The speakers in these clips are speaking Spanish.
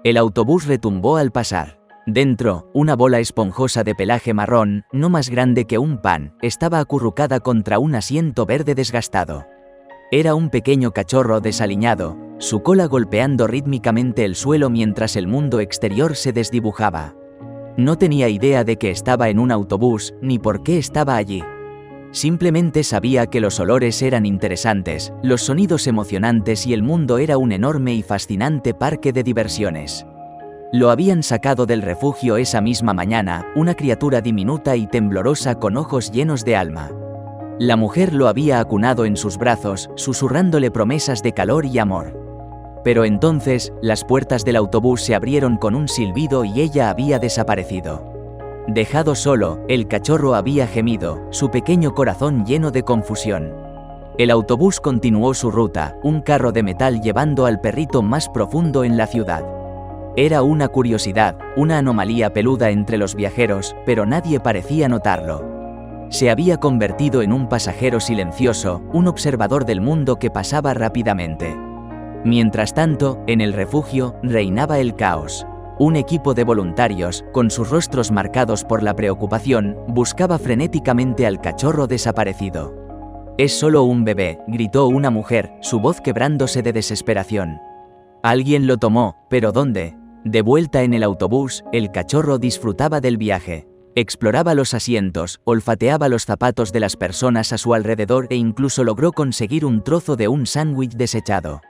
El autobús retumbó al pasar. Dentro, una bola esponjosa de pelaje marrón, no más grande que un pan, estaba acurrucada contra un asiento verde desgastado. Era un pequeño cachorro desaliñado, su cola golpeando rítmicamente el suelo mientras el mundo exterior se desdibujaba. No tenía idea de que estaba en un autobús, ni por qué estaba allí. Simplemente sabía que los olores eran interesantes, los sonidos emocionantes y el mundo era un enorme y fascinante parque de diversiones. Lo habían sacado del refugio esa misma mañana, una criatura diminuta y temblorosa con ojos llenos de alma. La mujer lo había acunado en sus brazos, susurrándole promesas de calor y amor. Pero entonces, las puertas del autobús se abrieron con un silbido y ella había desaparecido. Dejado solo, el cachorro había gemido, su pequeño corazón lleno de confusión. El autobús continuó su ruta, un carro de metal llevando al perrito más profundo en la ciudad. Era una curiosidad, una anomalía peluda entre los viajeros, pero nadie parecía notarlo. Se había convertido en un pasajero silencioso, un observador del mundo que pasaba rápidamente. Mientras tanto, en el refugio, reinaba el caos. Un equipo de voluntarios, con sus rostros marcados por la preocupación, buscaba frenéticamente al cachorro desaparecido. «Es solo un bebé», gritó una mujer, su voz quebrándose de desesperación. Alguien lo tomó, ¿pero dónde? De vuelta en el autobús, el cachorro disfrutaba del viaje. Exploraba los asientos, olfateaba los zapatos de las personas a su alrededor e incluso logró conseguir un trozo de un sándwich desechado.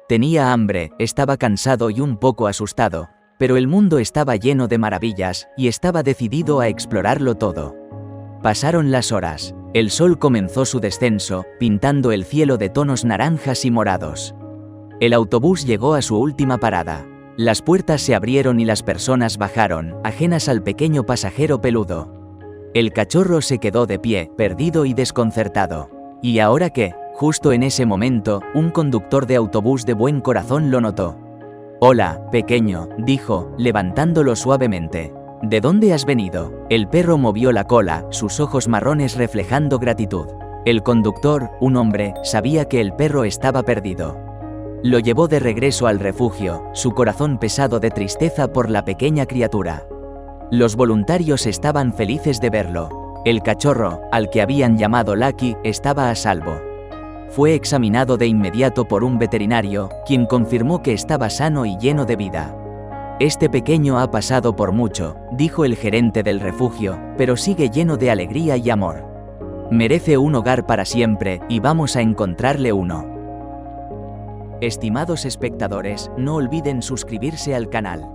Tenía hambre, estaba cansado y un poco asustado. Pero el mundo estaba lleno de maravillas, y estaba decidido a explorarlo todo. Pasaron las horas. El sol comenzó su descenso, pintando el cielo de tonos naranjas y morados. El autobús llegó a su última parada. Las puertas se abrieron y las personas bajaron, ajenas al pequeño pasajero peludo. El cachorro se quedó de pie, perdido y desconcertado. ¿Y ahora qué? Justo en ese momento, un conductor de autobús de buen corazón lo notó. «Hola, pequeño», dijo, levantándolo suavemente. «¿De dónde has venido?» El perro movió la cola, sus ojos marrones reflejando gratitud. El conductor, un hombre, sabía que el perro estaba perdido. Lo llevó de regreso al refugio, su corazón pesado de tristeza por la pequeña criatura. Los voluntarios estaban felices de verlo. El cachorro, al que habían llamado Lucky, estaba a salvo. Fue examinado de inmediato por un veterinario, quien confirmó que estaba sano y lleno de vida. «Este pequeño ha pasado por mucho», dijo el gerente del refugio, «pero sigue lleno de alegría y amor. Merece un hogar para siempre, y vamos a encontrarle uno». Estimados espectadores, no olviden suscribirse al canal.